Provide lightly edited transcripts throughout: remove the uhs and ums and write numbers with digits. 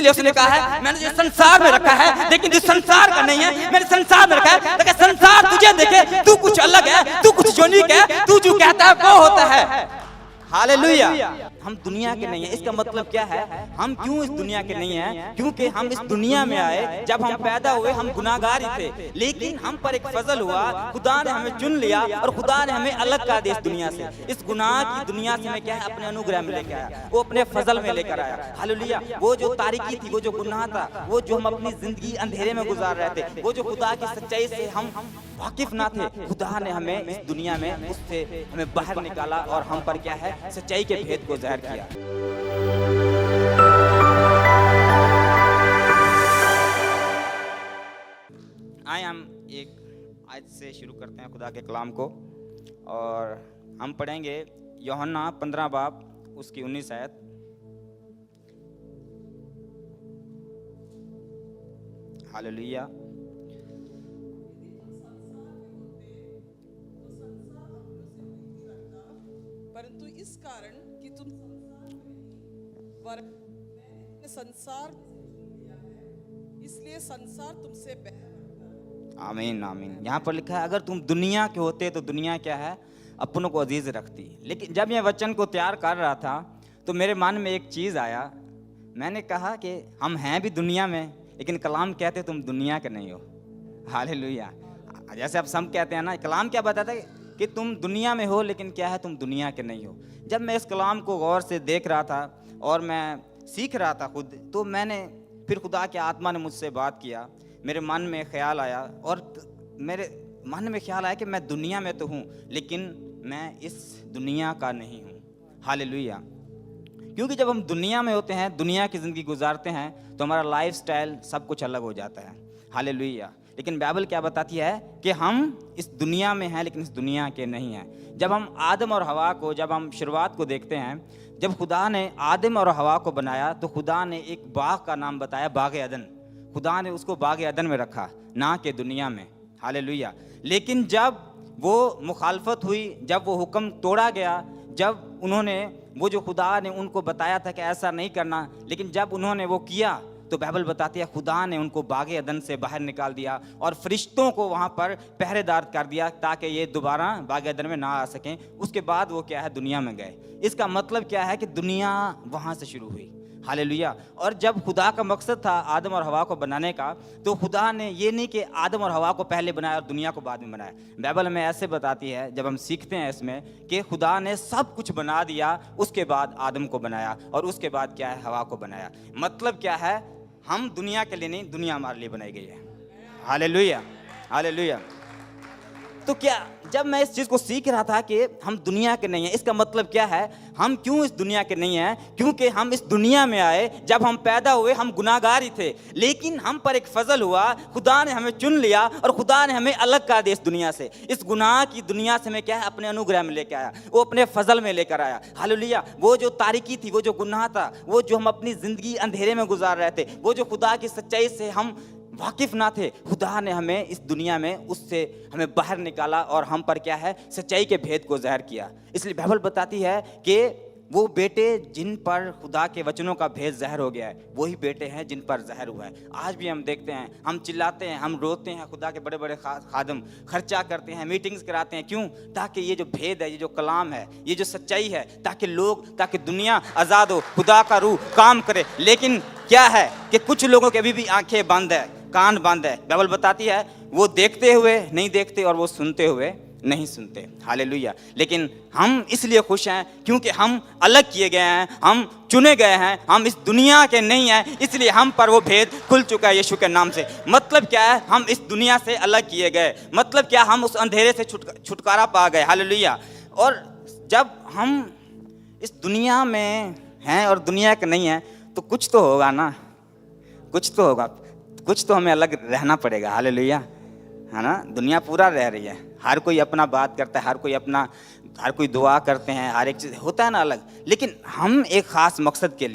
इसलिए उसने कहा है मैंने जो संसार में रखा है लेकिन जो संसार का नहीं है मैंने संसार में रखा है, ताकि संसार तुझे देखे तू कुछ अलग है, तू कुछ यूनिक है, तू जो कहता है वो होता है। हालेलुया। हम दुनिया के नहीं है, इसका मतलब क्या है? हम क्यों इस दुनिया के नहीं हैं? क्योंकि हम इस दुनिया में आए, जब हम पैदा हुए हम गुनाहगार ही थे, लेकिन हम पर एक फजल हुआ, खुदा ने हमें चुन लिया और खुदा ने हमें अलग कर दिया इस दुनिया से। इस गुनाह की दुनिया से मैं क्या है अपने अनुग्रह में लेकर आया, वो अपने फजल में लेकर आया। हालेलुया। वो जो तारीकी थी, वो जो गुनाह था, वो जो हम अपनी जिंदगी अंधेरे में गुजार रहे थे, वो जो खुदा की सच्चाई से हम वाकिफ ना थे, खुदा ने हमें इस दुनिया में उससे हमें बाहर निकाला और हम पर क्या है सच्चाई के भेद को ज़ाहिर किया। आए हम एक आज से शुरू करते हैं खुदा के कलाम को, और हम पढ़ेंगे यूहन्ना 15 बाब उसकी 19 आयत। हालेलुया। परंतु इस कारण कि तुम संसार इसलिए संसार तुमसे आमीन आमीन। यहाँ पर लिखा है अगर तुम दुनिया के होते तो दुनिया क्या है अपनों को अजीज रखती। लेकिन जब यह वचन को तैयार कर रहा था तो मेरे मन में एक चीज़ आया, मैंने कहा कि हम हैं भी दुनिया में, लेकिन कलाम कहते तुम दुनिया के नहीं हो। हालेलुया। जैसे अब सब कहते हैं ना, कलाम क्या बताता है कि तुम दुनिया में हो, लेकिन क्या है तुम दुनिया के नहीं हो। जब मैं इस कलाम को गौर से देख रहा था और मैं सीख रहा था खुद, तो मैंने फिर खुदा की आत्मा ने मुझसे बात किया, मेरे मन में ख्याल आया, और मेरे मन में ख्याल आया कि मैं दुनिया में तो हूँ, लेकिन मैं इस दुनिया का नहीं हूँ। हालेलुया। क्योंकि जब हम दुनिया में होते हैं, दुनिया की ज़िंदगी गुजारते हैं, तो हमारा लाइफ स्टाइल सब कुछ अलग हो जाता है। हालेलुया। लेकिन बाइबल क्या बताती है कि हम इस दुनिया में हैं, लेकिन इस दुनिया के नहीं हैं। जब हम आदम और हवा को, जब हम शुरुआत को देखते हैं, जब खुदा ने आदम और हवा को बनाया तो खुदा ने एक बाग का नाम बताया, बाग अदन। खुदा ने उसको बाग अदन में रखा, ना कि दुनिया में। हालेलुया। लेकिन जब वो मुखालफत हुई, जब वो हुक्म तोड़ा गया, जब उन्होंने वो जो खुदा ने उनको बताया था कि ऐसा नहीं करना, लेकिन जब उन्होंने वो किया तो बाइबल बताती है खुदा ने उनको बागे अदन से बाहर निकाल दिया और फरिश्तों को वहाँ पर पहरेदार कर दिया ताकि ये दोबारा बागे अदन में ना आ सकें। उसके बाद वो क्या है दुनिया में गए। इसका मतलब क्या है कि दुनिया वहाँ से शुरू हुई। हालेलुया। और जब खुदा का मकसद था आदम और हवा को बनाने का, तो खुदा ने ये नहीं कि आदम और हवा को पहले बनाया और दुनिया को बाद में बनाया। बाइबल हमें ऐसे बताती है, जब हम सीखते हैं इसमें, कि खुदा ने सब कुछ बना दिया, उसके बाद आदम को बनाया और उसके बाद क्या है हवा को बनाया। मतलब क्या है, हम दुनिया के लिए नहीं, दुनिया हमारे लिए बनाई गई है। Hallelujah hallelujah. तो क्या जब मैं इस चीज़ को सीख रहा था कि हम दुनिया के नहीं हैं, इसका मतलब क्या है, हम क्यों इस दुनिया के नहीं हैं? क्योंकि हम इस दुनिया में आए, जब हम पैदा हुए हम गुनाहगार ही थे, लेकिन हम पर एक फजल हुआ, खुदा ने हमें चुन लिया और खुदा ने हमें अलग कर दिया इस दुनिया से। इस गुनाह की दुनिया से मैं क्या है अपने अनुग्रह में लेकर आया, वो अपने फजल में लेकर आया। हालेलुया। वो जो तारीकी थी, वो जो गुनाह था, वो जो हम अपनी ज़िंदगी अंधेरे में गुजार रहे थे, वो जो खुदा की सच्चाई से हम वाकिफ ना थे, खुदा ने हमें इस दुनिया में उससे हमें बाहर निकाला और हम पर क्या है सच्चाई के भेद को ज़ाहिर किया। इसलिए बाइबल बताती है कि वो बेटे जिन पर खुदा के वचनों का भेद ज़ाहिर हो गया है, वही बेटे हैं जिन पर ज़ाहिर हुआ है। आज भी हम देखते हैं, हम चिल्लाते हैं, हम रोते हैं, खुदा के बड़े बड़े खादम खर्चा करते हैं, मीटिंग्स कराते हैं। क्यों? ताकि ये जो भेद है, ये जो कलाम है, ये जो सच्चाई है, ताकि दुनिया आज़ाद हो, खुदा का रूह काम करे। लेकिन क्या है कि कुछ लोगों की अभी भी आंखें बंद है, कान बंद है। बाइबल बताती है वो देखते हुए नहीं देखते और वो सुनते हुए नहीं सुनते। हालेलुया। लेकिन हम इसलिए खुश हैं क्योंकि हम अलग किए गए हैं, हम चुने गए हैं, हम इस दुनिया के नहीं हैं, इसलिए हम पर वो भेद खुल चुका है यीशु के नाम से। मतलब क्या है, हम इस दुनिया से अलग किए गए। मतलब क्या, हम उस अंधेरे से छुटकारा पा गए। हालेलुया। और जब हम इस दुनिया में हैं और दुनिया के नहीं हैं, तो कुछ तो होगा ना, कुछ तो होगा, कुछ तो हमें अलग रहना पड़ेगा। हालेलुया, है ना। दुनिया पूरा रह रही है, हर कोई अपना बात करता है, हर कोई दुआ करते हैं, हर एक चीज़ होता है ना अलग। लेकिन हम एक ख़ास मकसद के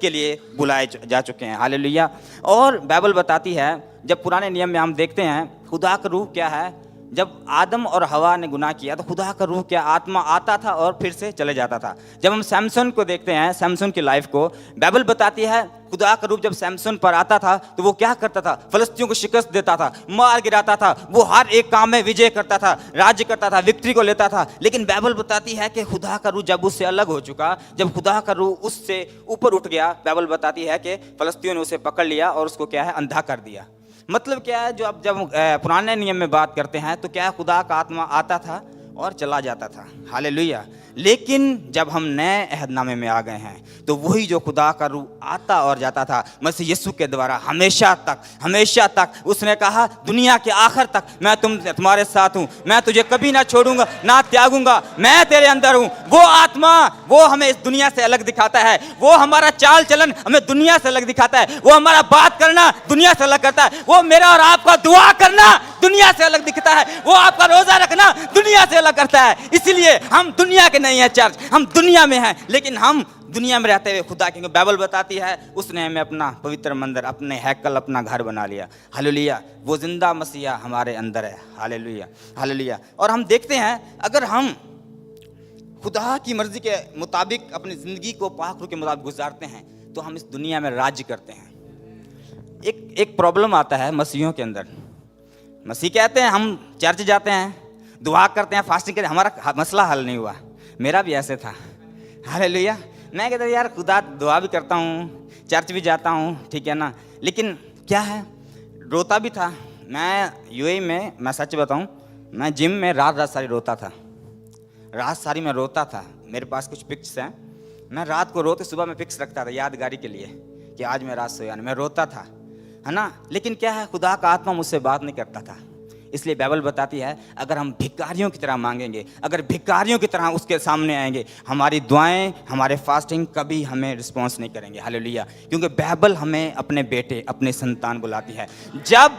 लिए बुलाए जा चुके हैं। हालेलुया। और बाइबल बताती है, जब पुराने नियम में हम देखते हैं खुदा का रूह क्या है, जब आदम और हवा ने गुनाह किया तो खुदा का रूह क्या आत्मा आता था और फिर से चले जाता था। जब हम सैमसन को देखते हैं, सैमसन की लाइफ को, बाइबल बताती है खुदा का रूह जब सैमसन पर आता था तो वो क्या करता था, फलस्तियों को शिकस्त देता था, मार गिराता था, वो हर एक काम में विजय करता था, राज्य करता था, विक्ट्री को लेता था। लेकिन बाइबल बताती है कि खुदा का रूह जब उससे अलग हो चुका, जब खुदा का रूह उससे ऊपर उठ गया, बाइबल बताती है कि फलस्तियों ने उसे पकड़ लिया और उसको क्या है, अंधा कर दिया। मतलब क्या है, जो अब जब पुराने नियम में बात करते हैं तो क्या खुदा का आत्मा आता था और चला जाता था, हालेलुया। लेकिन जब हम नए अहदनामे में आ गए हैं तो वही जो खुदा का रूह आता और जाता था मसीह यीशु के द्वारा हमेशा तक उसने कहा दुनिया के आखिर तक मैं तुम्हारे साथ हूँ, मैं तुझे कभी ना छोड़ूंगा ना त्यागूंगा, मैं तेरे अंदर हूँ। वो आत्मा वो हमें इस दुनिया से अलग दिखाता है, वो हमारा चाल चलन हमें दुनिया से अलग दिखाता है, वो हमारा बात करना दुनिया से अलग करता है, वो मेरा और आपका दुआ करना दुनिया से अलग दिखता है, वो आपका रोजा रखना दुनिया से अलग करता है। इसीलिए हम दुनिया के नहीं है चर्च, हम दुनिया में हैं लेकिन हम दुनिया में रहते हुए खुदा की, बाइबल बताती है उसने हमें अपना पवित्र मंदिर, अपने हैकल, अपना घर बना लिया, हालेलुया। वो जिंदा मसीहा हमारे अंदर है, हालेलुया हालेलुया। और हम देखते हैं अगर हम खुदा की मर्जी के मुताबिक अपनी जिंदगी को पाक रूह के मुताबिक गुजारते हैं तो हम इस दुनिया में राज्य करते हैं। एक प्रॉब्लम आता है मसीहियों के अंदर। मसीह कहते हैं हम चर्च जाते हैं, दुआ करते हैं, फास्टिंग करते हैं, हमारा मसला हल नहीं हुआ। मेरा भी ऐसे था, हालेलुया। मैं कहता यार खुदा दुआ भी करता हूँ, चर्च भी जाता हूँ, ठीक है ना, लेकिन क्या है, रोता भी था। मैं यूएई में, मैं सच बताऊँ, मैं जिम में रात सारी रोता था, रात सारी मैं रोता था। मेरे पास कुछ पिक्स हैं, मैं रात को रोते सुबह में पिक्स रखता था यादगारी के लिए कि आज मैं रात सोया नहीं, मैं रोता था, है ना। लेकिन क्या है, खुदा का आत्मा मुझसे बात नहीं करता था। इसलिए बाइबल बताती है अगर हम भिखारियों की तरह मांगेंगे, अगर भिखारियों की तरह उसके सामने आएंगे, हमारी दुआएं, हमारे फास्टिंग कभी हमें रिस्पॉन्स नहीं करेंगे, हालेलुया। क्योंकि बाइबल हमें अपने बेटे, अपने संतान बुलाती है। जब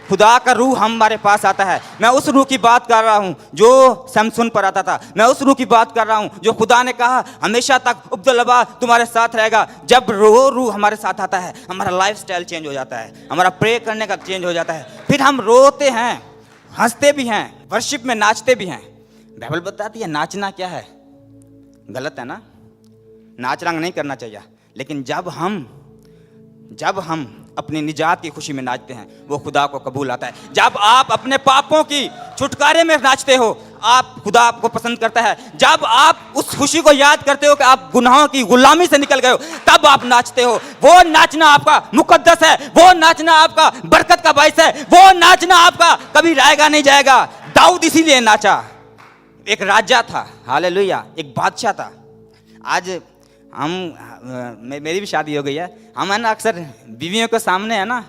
खुदा का रूह हमारे पास आता है, मैं उस रूह की बात कर रहा हूँ जो सैमसन पर आता था, मैं उस रूह की बात कर रहा हूँ जो खुदा ने कहा हमेशा तक उब्दुल्लाबा तुम्हारे साथ रहेगा। जब वो रूह हमारे साथ आता है हमारा लाइफस्टाइल चेंज हो जाता है, हमारा प्रे करने का चेंज हो जाता है, फिर हम रोते हैं, हंसते भी हैं, वर्शिप में नाचते भी हैं। बाइबल बताती है नाचना क्या है, गलत है ना, नाच रंग नहीं करना चाहिए। लेकिन जब हम अपनी निजात की खुशी में नाचते हैं वो खुदा को कबूल आता है। जब आप अपने पापों की छुटकारे में नाचते हो आप, खुदा आपको पसंद करता है। जब आप उस खुशी को याद करते हो कि आप गुनाहों की गुलामी से निकल गए हो, तब आप नाचते हो। वो नाचना आपका मुकद्दस है, वो नाचना आपका बरकत का बाइस है, वो नाचना आपका कभी रहेगा नहीं जाएगा। दाऊद इसीलिए नाचा, एक राजा था, हालेलुया, एक बादशाह था। आज मेरी भी शादी हो गई है, हम है ना अक्सर बीवियों के सामने है ना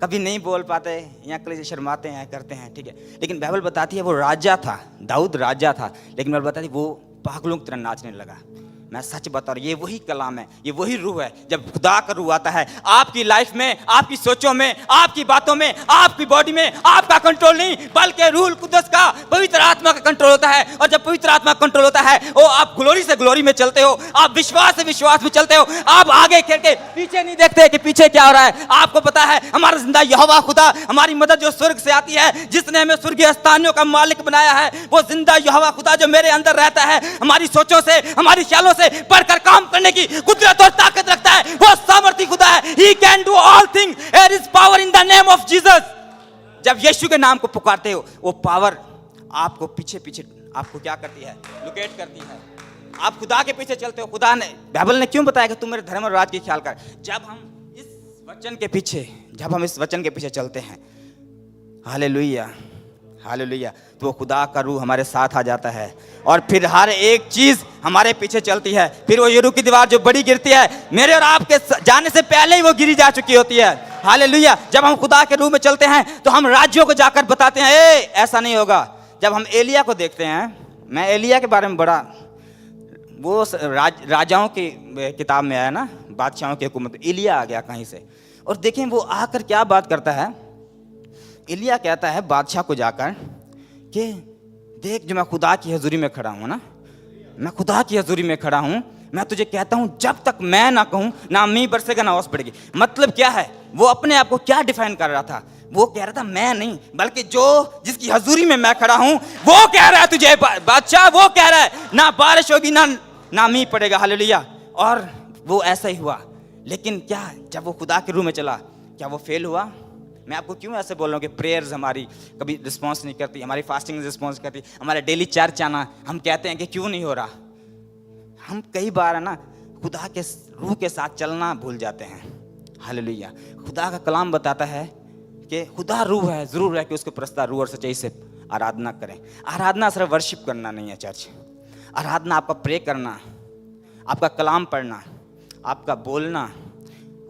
कभी नहीं बोल पाते या कल से शर्माते हैं, करते हैं, ठीक है। लेकिन बाइबल बताती है वो राजा था, दाऊद राजा था, लेकिन बाइबल बताती है वो पागलों की तरह नाचने लगा। मैं सच बता रहा हूँ, ये वही कलाम है, ये वही रूह है। जब खुदा का रूह आता है आपकी लाइफ में, आपकी सोचों में, आपकी बातों में, आपकी बॉडी में, आपका कंट्रोल नहीं बल्कि रूह कुद्दस का, पवित्र आत्मा का कंट्रोल होता है। और जब पवित्र आत्मा का कंट्रोल होता है वो आप ग्लोरी से ग्लोरी में चलते हो, आप विश्वास से विश्वास में चलते हो, आप आगे करके पीछे नहीं देखते कि पीछे क्या हो रहा है। आपको पता है हमारा जिंदा यहोवा खुदा, हमारी मदद जो स्वर्ग से आती है, जिसने हमें स्वर्गीय स्थानों का मालिक बनाया है, वो जिंदा यहोवा खुदा जो मेरे अंदर रहता है, हमारी सोचों से, हमारी ख्यालों से बढ़कर काम करने की कुदरत और ताकत रखता है। वो सामर्थी खुदा है। He can do all things. There is power in the name of Jesus. जब यीशु के नाम को पुकारते हो वो पावर आपको पीछे पीछे आपको क्या करती है, लोकेट करती है। आप खुदा के पीछे चलते हो। खुदा ने, बाइबल ने क्यों बताया कि तुम मेरे धर्म और राज की ख्याल कर। जब हम इस वचन के पीछे चलते हैं, हालेलुया हालेलुया, तो वो खुदा का रूह हमारे साथ आ जाता है और फिर हर एक चीज हमारे पीछे चलती है। फिर वो यरीहो की दीवार जो बड़ी गिरती है, मेरे और आपके जाने से पहले ही वो गिरी जा चुकी होती है, हालेलुया। जब हम खुदा के रूह में चलते हैं तो हम राज्यों को जाकर बताते हैं ऐसा नहीं होगा। जब हम एलिया को देखते हैं, मैं एलिया के बारे में बड़ा, वो राजाओं की किताब में आया ना, बादशाहों की हुकूमत, एलिया आ गया कहीं से। और देखें वो आकर क्या बात करता है। एलिया कहता है बादशाह को जाकर कि देख जो मैं खुदा की हजूरी में खड़ा हूँ ना, मैं खुदा की हजूरी में खड़ा हूँ, मैं तुझे कहता हूँ जब तक मैं ना कहूँ ना मींह बरसेगा ना ओस पड़ेगी। मतलब क्या है, वो अपने आप को क्या डिफाइन कर रहा था, वो कह रहा था मैं नहीं, बल्कि जो जिसकी हजूरी में मैं खड़ा हूं वो कह रहा है तुझे बादशाह, वो कह रहा है ना बारिश होगी ना मींह पड़ेगा। हालेलुया। और वो ऐसा ही हुआ। लेकिन क्या जब वो खुदा के रूह में चला, क्या वो फेल हुआ? मैं आपको क्यों ऐसे बोल रहा हूँ कि प्रेयर्स हमारी कभी रिस्पॉन्स नहीं करती, हमारी फास्टिंग रिस्पॉन्स करती, हमारे डेली चर्च आना हम कहते हैं कि क्यों नहीं हो रहा? हम कई बार है ना खुदा के रूह के साथ चलना भूल जाते हैं। हालेलुया। खुदा का कलाम बताता है कि खुदा रूह है, जरूर है कि उसके प्रस्ताव रूह और सच्चाई से आराधना करें। आराधना सिर्फ वर्शिप करना नहीं है चर्च। आराधना आपका प्रे करना, आपका कलाम पढ़ना, आपका बोलना,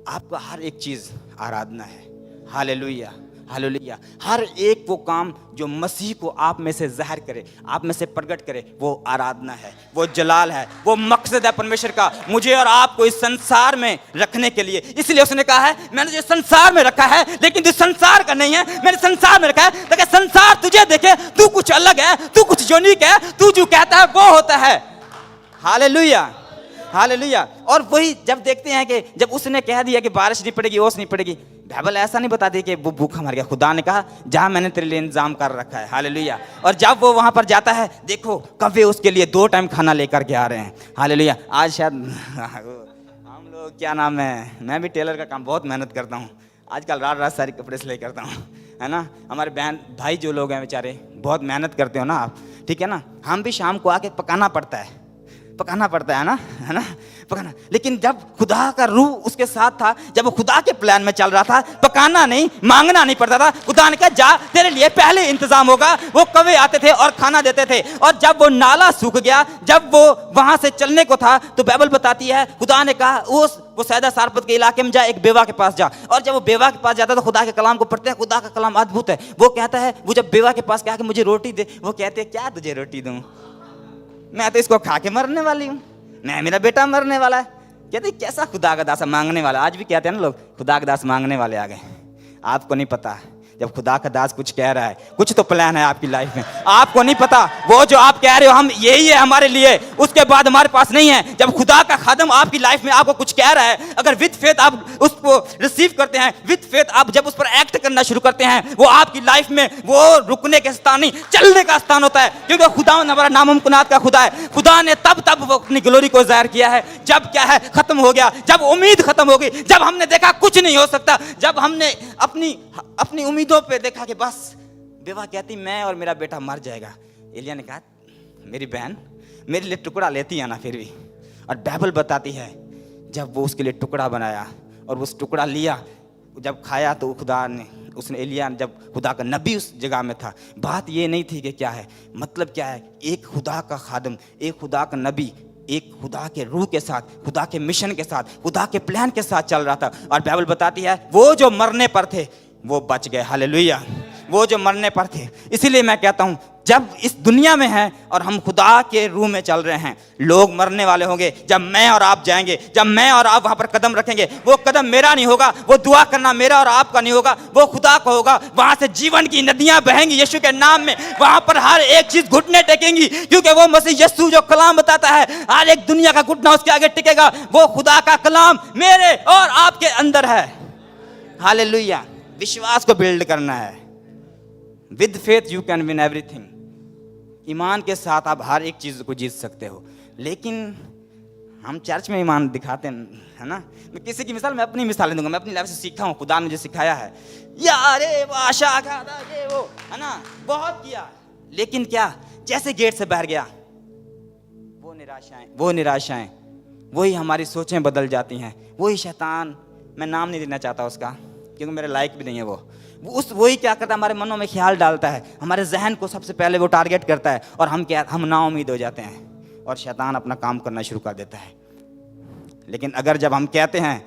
आपका हर एक चीज़ आराधना है। Hallelujah, hallelujah. हर एक वो काम जो मसीह को आप में से ज़ाहिर करे, आप में से प्रकट करे, वो आराधना है, वो जलाल है, वो मकसद है परमेश्वर का मुझे और आपको इस संसार में रखने के लिए। इसलिए उसने कहा है मैंने तुझे संसार में रखा है, लेकिन तू संसार का नहीं है, मैंने संसार में रखा है ताकि संसार तुझे देखे तू कुछ अलग है, तू कुछ यूनिक है, तू जो कहता है वो होता है। Hallelujah, hallelujah. और वही जब देखते हैं कि जब उसने कह दिया कि बारिश नहीं पड़ेगी, ओस नहीं पड़ेगी, बाइबल ऐसा नहीं बताती कि वो भूखा मर गया। खुदा ने कहा जहाँ मैंने तेरे लिए इंतजाम कर रखा है। हालेलुया। और जब वो वहाँ पर जाता है, देखो कभी उसके लिए 2 टाइम खाना लेकर के आ रहे हैं। हालेलुया। आज शायद हम लोग क्या नाम है, मैं भी टेलर का काम बहुत मेहनत करता हूँ आजकल, रात रात सारी कपड़े सिलाई करता हूँ, है ना। हमारे बहन भाई जो लोग हैं बेचारे बहुत मेहनत करते हो ना आप, ठीक है ना। हम भी शाम को आके पकाना पड़ता है ना, है ना, पकाना। लेकिन जब खुदा का रूह उसके साथ था, जब वो खुदा के प्लान में चल रहा था, पकाना नहीं, मांगना नहीं पड़ता था। खुदा ने कहा जा तेरे लिए पहले इंतजाम होगा। वो कौवे आते थे और खाना देते थे। और जब वो नाला सूख गया, जब वो वहां से चलने को था, तो बाइबल बताती है खुदा ने कहा वो सैदा सारपत के इलाके में जा, एक बेवा के पास जा। और जब वो बेवा के पास जाता तो खुदा के कलाम को पढ़ते हैं। खुदा का कलाम अद्भुत है। वो कहता है, वो जब बेवा के पास कहा कि मुझे रोटी दे, वो कहते हैं क्या तुझे रोटी दूं, मैं तो इसको खा के मरने वाली हूँ, मैं मेरा बेटा मरने वाला है। कहते कैसा खुदा का दास मांगने वाला। आज भी कहते हैं ना लोग खुदा का दास मांगने वाले आ गए। आपको नहीं पता जब खुदा का दास कुछ कह रहा है, कुछ तो प्लान है आपकी लाइफ में, आपको नहीं पता। वो जो आप कह रहे हो हम यही है हमारे लिए, उसके बाद हमारे पास नहीं है। जब खुदा का खादम आपकी लाइफ में आपको कुछ कह रहा है, अगर विद फेथ आप उसको रिसीव करते हैं, विद फेथ आप जब उस पर एक्ट करना शुरू करते हैं, वो आपकी लाइफ में वो रुकने के स्थान नहीं, चलने का स्थान होता है। क्योंकि खुदा हमारा नामुमकिनात का खुदा है। खुदा ने तब वो अपनी ग्लोरी को जाहिर किया है जब क्या है खत्म हो गया, जब उम्मीद खत्म हो गई, जब हमने देखा कुछ नहीं हो सकता, जब हमने अपनी उम्मीदों पे देखा कि बस बेवा कहती मैं और मेरा बेटा मर जाएगा। एलिया ने कहा मेरी बहन मेरे लिए टुकड़ा लेती है ना फिर भी। और बाइबल बताती है जब वो उसके लिए टुकड़ा बनाया और उस टुकड़ा लिया, जब खाया तो उसने एलिया जब खुदा का नबी उस जगह में था, बात ये नहीं थी कि क्या है, मतलब क्या है, एक खुदा का खादम, एक खुदा का नबी, एक खुदा के रूह के साथ, खुदा के मिशन के साथ, खुदा के प्लान के साथ चल रहा था। और बाइबल बताती है वो जो मरने पर थे वो बच गए। हालेलुया। वो जो मरने पर थे। इसीलिए मैं कहता हूं जब इस दुनिया में हैं और हम खुदा के रूह में चल रहे हैं, लोग मरने वाले होंगे जब मैं और आप जाएंगे, जब मैं और आप वहां पर कदम रखेंगे। वो कदम मेरा नहीं होगा, वो दुआ करना मेरा और आपका नहीं होगा, वो खुदा का होगा। वहां से जीवन की नदियां बहेंगी यीशु के नाम में। वहां पर हर एक चीज घुटने टेकेंगी, क्योंकि वो मसीह यीशु जो कलाम बताता है हर एक दुनिया का घुटना उसके आगे टिकेगा। वो खुदा का कलाम मेरे और आपके अंदर है। हालेलुया। विश्वास को बिल्ड करना है। With faith you can win everything. ईमान के साथ आप हर एक चीज को जीत सकते हो। लेकिन हम चर्च में ईमान दिखाते हैं, है ना। मैं किसी की मिसाल, मैं अपनी मिसाल दूंगा, मैं अपनी लाइफ से सीखा हूँ, खुदा ने मुझे सिखाया है। यार वो आशा खादा ये वो, है ना, बहुत किया। लेकिन क्या, जैसे गेट से बाहर गया वो निराशाएं वही हमारी सोचें बदल जाती हैं। वही शैतान, मैं नाम नहीं देना चाहता उसका क्योंकि मेरे लायक भी नहीं है वो वही क्या करता है, हमारे मनों में ख्याल डालता है, हमारे जहन को सबसे पहले वो टारगेट करता है और हम ना उम्मीद हो जाते हैं और शैतान अपना काम करना शुरू कर देता है। लेकिन अगर जब हम कहते हैं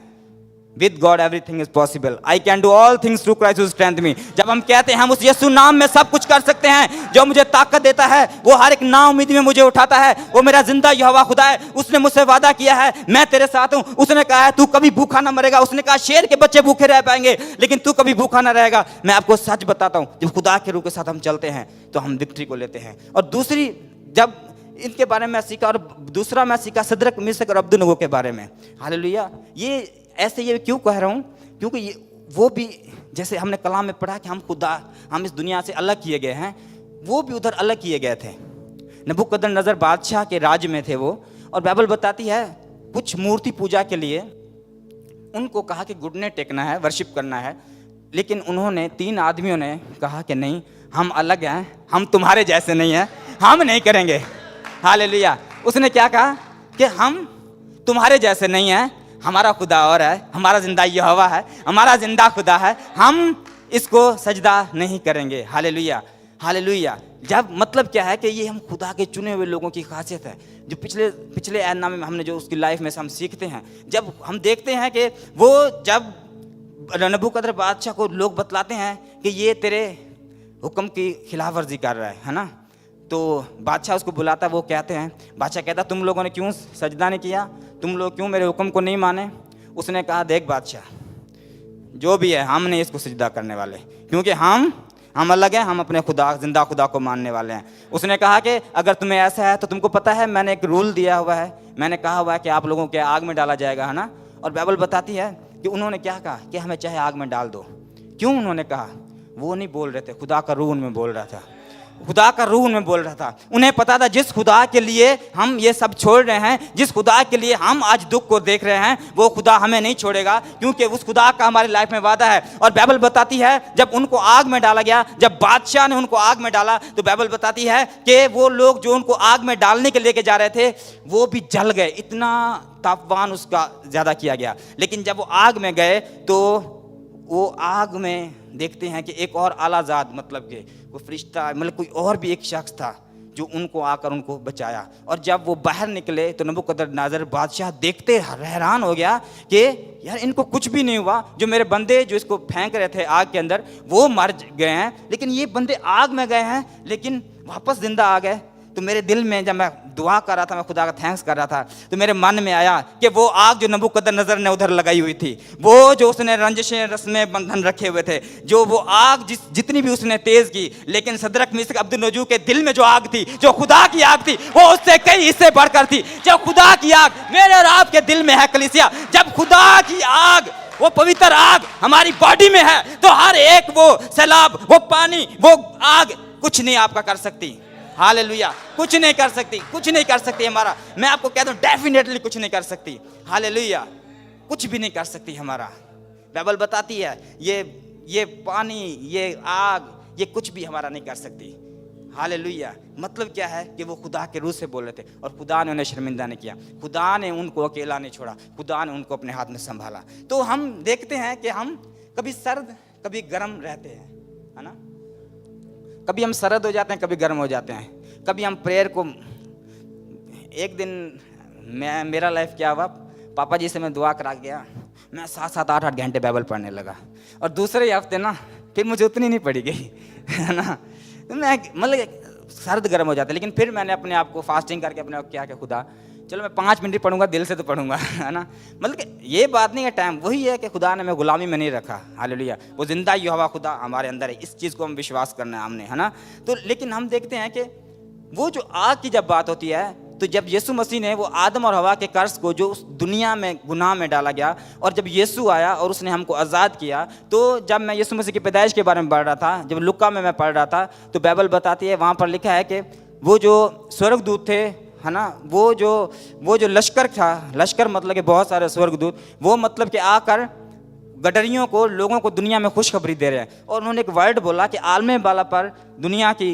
with God everything is possible, I can do all things through Christ who strength me, जब हम कहते हैं हम उस यीशु नाम में सब कुछ कर सकते हैं जो मुझे ताकत देता है, वो हर एक नाउम्मीदी में मुझे उठाता है, वो मेरा जिंदा यहोवा खुदा है। उसने मुझसे वादा किया है मैं तेरे साथ हूं। उसने कहा है तू कभी भूखा ना मरेगा। उसने कहा शेर के बच्चे भूखे रह पाएंगे लेकिन तू कभी भूखा ना रहेगा। मैं आपको सच बताता हूं, जब खुदा के रूह के साथ हम चलते हैं तो हम विक्ट्री को लेते हैं। और दूसरी, जब इनके बारे में सीखा, और दूसरा मैं सीखा सदरक, मिशक और अब्दुन्नेगो के बारे में। हालेलुया। ये क्यों कह रहा हूं, क्योंकि वो भी जैसे हमने कलाम में पढ़ा कि हम इस दुनिया से अलग किए गए हैं, वो भी उधर अलग किए गए थे। नबूकदनेस्सर बादशाह के राज्य में थे वो, और बाइबल बताती है कुछ मूर्ति पूजा के लिए उनको कहा कि घुटने टेकना है, वर्शिप करना है, लेकिन उन्होंने 3 आदमियों ने कहा कि नहीं, हम अलग हैं, हम तुम्हारे जैसे नहीं हैं, हम नहीं करेंगे। हालेलुया। उसने क्या कहा कि हम तुम्हारे जैसे नहीं हैं, हमारा खुदा और है, हमारा जिंदा यहोवा है, हमारा जिंदा खुदा है, हम इसको सजदा नहीं करेंगे। Hallelujah, hallelujah. जब मतलब क्या है कि ये हम खुदा के चुने हुए लोगों की खासियत है, जो पिछले ऐतनामे में हमने जो उसकी लाइफ में से हम सीखते हैं। जब हम देखते हैं कि वो जब नबूकदनेस्सर बादशाह को लोग बतलाते हैं कि ये तेरे हुक्म की खिलाफ वर्जी कर रहा है ना, तो बादशाह उसको बुलाता, वो कहते हैं, बादशाह कहता तुम लोगों ने क्यों सजदा नहीं किया, तुम लोग क्यों मेरे हुक्म को नहीं माने। उसने कहा देख बादशाह, जो भी है हम नहीं इसको सजदा करने वाले, क्योंकि हम अलग हैं, हम अपने खुदा जिंदा खुदा को मानने वाले हैं। उसने कहा कि अगर तुम्हें ऐसा है तो तुमको पता है मैंने एक रूल दिया हुआ है, मैंने कहा हुआ है कि आप लोगों के आग में डाला जाएगा, है ना। और बाइबल बताती है कि उन्होंने क्या कहा कि हमें चाहे आग में डाल दो। क्यों उन्होंने कहा? वो नहीं बोल रहे थे, खुदा का रूह उनमें बोल रहा था, खुदा का रूह उनमें बोल रहा था। उन्हें पता था जिस खुदा के लिए हम ये सब छोड़ रहे हैं, जिस खुदा के लिए हम आज दुख को देख रहे हैं, वो खुदा हमें नहीं छोड़ेगा, क्योंकि उस खुदा का हमारी लाइफ में वादा है। और बाइबल बताती है जब उनको आग में डाला गया, जब बादशाह ने उनको आग में डाला, तो बाइबल बताती है कि वो लोग जो उनको आग में डालने के लेके जा रहे थे वो भी जल गए, इतना तापमान उसका ज़्यादा किया गया। लेकिन जब वो आग में गए तो वो आग में देखते हैं कि एक और आलाजाद, मतलब कि वो फरिश्ता, मतलब कोई और भी एक शख्स था जो उनको आकर उनको बचाया। और जब वो बाहर निकले तो नबूकदनेस्सर बादशाह देखते हैरान हो गया कि यार इनको कुछ भी नहीं हुआ, जो मेरे बंदे जो इसको फेंक रहे थे आग के अंदर वो मर गए हैं, लेकिन ये बंदे आग में गए हैं लेकिन वापस जिंदा आ गए। तो मेरे दिल में जब मैं दुआ कर रहा था, मैं खुदा का थैंक्स कर रहा था, तो मेरे मन में आया कि वो आग जो नबूकदनेस्सर ने उधर लगाई हुई थी, वो जो उसने रंजिशें रस्में बंधन रखे हुए थे, जो वो आग जितनी भी उसने तेज की, लेकिन सदरक मिस्र अब्दुन्नजू के दिल में जो आग थी, जो खुदा की आग थी, वो उससे कई हिस्से बढ़कर थी। जब खुदा की आग मेरे और आपके दिल में है कलीसिया, जब खुदा की आग, वो पवित्र आग हमारी बॉडी में है, तो हर एक वो सैलाब, वो पानी, वो आग कुछ नहीं आपका कर सकती। हालेलुया, कुछ नहीं कर सकती, कुछ नहीं कर सकती हमारा। मैं आपको कहता हूँ डेफिनेटली कुछ नहीं कर सकती। हालेलुया, कुछ भी नहीं कर सकती हमारा। बाइबल बताती है ये पानी, ये आग, ये कुछ भी हमारा नहीं कर सकती। हालेलुया। मतलब क्या है कि वो खुदा के रूह से बोल रहे थे और खुदा ने उन्हें शर्मिंदा नहीं किया, खुदा ने उनको अकेला नहीं छोड़ा, खुदा ने उनको अपने हाथ में संभाला। तो हम देखते हैं कि हम कभी सर्द कभी गर्म रहते हैं, है ना। कभी हम सरद हो जाते हैं, कभी गर्म हो जाते हैं। कभी हम प्रेयर को, एक दिन मेरा लाइफ क्या हुआ, पापा जी से मैं दुआ करा गया, मैं 7-7 8-8 घंटे बाइबल पढ़ने लगा, और दूसरे हफ्ते ना फिर मुझे उतनी नहीं पड़ी गई, है ना। मैं मतलब सर्द गर्म हो जाता है। लेकिन फिर मैंने अपने आप को फास्टिंग करके अपने आप क्या खुदा चलो मैं 5 मिनट पढ़ूंगा, दिल से तो पढ़ूंगा, है ना। मतलब कि ये बात नहीं है, टाइम वही है कि खुदा ने हमें गुलामी में नहीं रखा। हालेलुया, वो जिंदा यहोवा खुदा हमारे अंदर है, इस चीज़ को हम विश्वास करना है हमने, है ना। तो लेकिन हम देखते हैं कि वो जो आग की जब बात होती है, तो जब यीशु मसीह ने वो आदम और हवा के कर्ज को जो उस दुनिया में गुनाह में डाला गया, और जब यीशु आया और उसने हमको आज़ाद किया, तो जब मैं यीशु मसीह की पैदाइश के बारे में पढ़ रहा था, जब लुक्का में मैं पढ़ रहा था, तो बाइबल बताती है, वहाँ पर लिखा है कि वो जो स्वर्गदूत थे, है ना, वो जो लश्कर था, लश्कर मतलब कि बहुत सारे स्वर्गदूत, वो मतलब कि आकर गडरियों को, लोगों को दुनिया में खुशखबरी दे रहे हैं। और उन्होंने एक वर्ड बोला कि आलमे बाला पर दुनिया की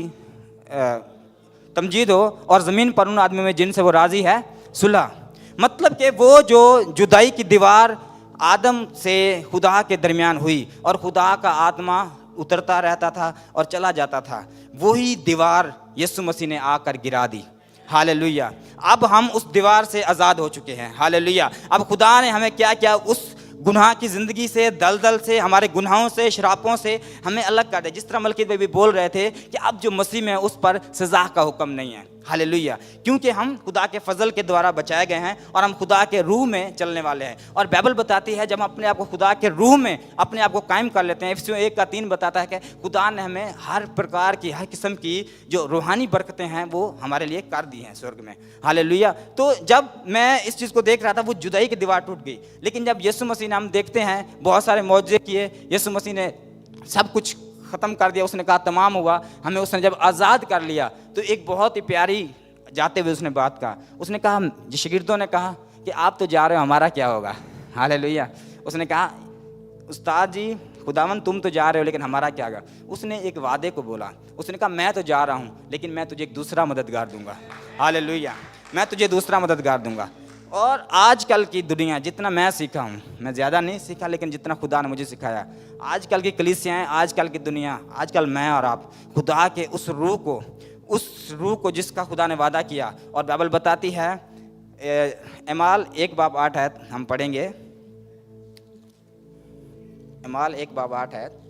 तमजीद हो और ज़मीन पर उन आदमी में जिनसे वो राज़ी है सुलह। मतलब कि वो जो जुदाई की दीवार आदम से खुदा के दरमियान हुई और खुदा का आत्मा उतरता रहता था और चला जाता था, वही दीवार यीशु मसीह ने आकर गिरा दी। हालेलुया, अब हम उस दीवार से आज़ाद हो चुके हैं। हालेलुया, अब खुदा ने हमें क्या किया, उस गुनाह की ज़िंदगी से, दलदल से, हमारे गुनाहों से, शरापों से हमें अलग कर दिया। जिस तरह मलकीत भाई भी बोल रहे थे कि अब जो मसीह में उस पर सज़ा का हुक्म नहीं है। हालेलुया। क्योंकि हम खुदा के फजल के द्वारा बचाए गए हैं और हम खुदा के रूह में चलने वाले हैं। और बाइबल बताती है जब हम अपने आप को खुदा के रूह में अपने आप को कायम कर लेते हैं, इफिसियों 1:3 बताता है कि खुदा ने हमें हर प्रकार की, हर किस्म की जो रूहानी बरकतें हैं वो हमारे लिए कर दी हैं स्वर्ग में। हालेलुया। तो जब मैं इस चीज़ को देख रहा था, वो जुदाई की दीवार टूट गई। लेकिन जब यीशु मसीह ने, हम देखते हैं बहुत सारे मौजज़े किए, यीशु मसीह ने सब कुछ ख़त्म कर दिया, उसने कहा तमाम हुआ, हमें उसने जब आज़ाद कर लिया तो एक बहुत ही प्यारी जाते हुए उसने बात कहा। उसने कहा, शागिर्दों ने कहा कि आप तो जा रहे हो, हमारा क्या होगा। हालेलुया। उसने कहा, उस्ताद जी, खुदावन तुम तो जा रहे हो लेकिन हमारा क्या होगा। उसने एक वादे को बोला, उसने कहा मैं तो जा रहा हूँ लेकिन मैं तुझे एक दूसरा मददगार दूंगा। हालेलुया। मैं तुझे दूसरा मददगार दूंगा। और आजकल की दुनिया, जितना मैं सीखा हूँ, मैं ज़्यादा नहीं सीखा लेकिन जितना खुदा ने मुझे सिखाया, आजकल की कलीसियाएँ, आजकल की दुनिया, आजकल मैं और आप खुदा के उस रूह को जिसका खुदा ने वादा किया। और बाइबल बताती है, एमाल 1:8 हम पढ़ेंगे। एमाल 1:8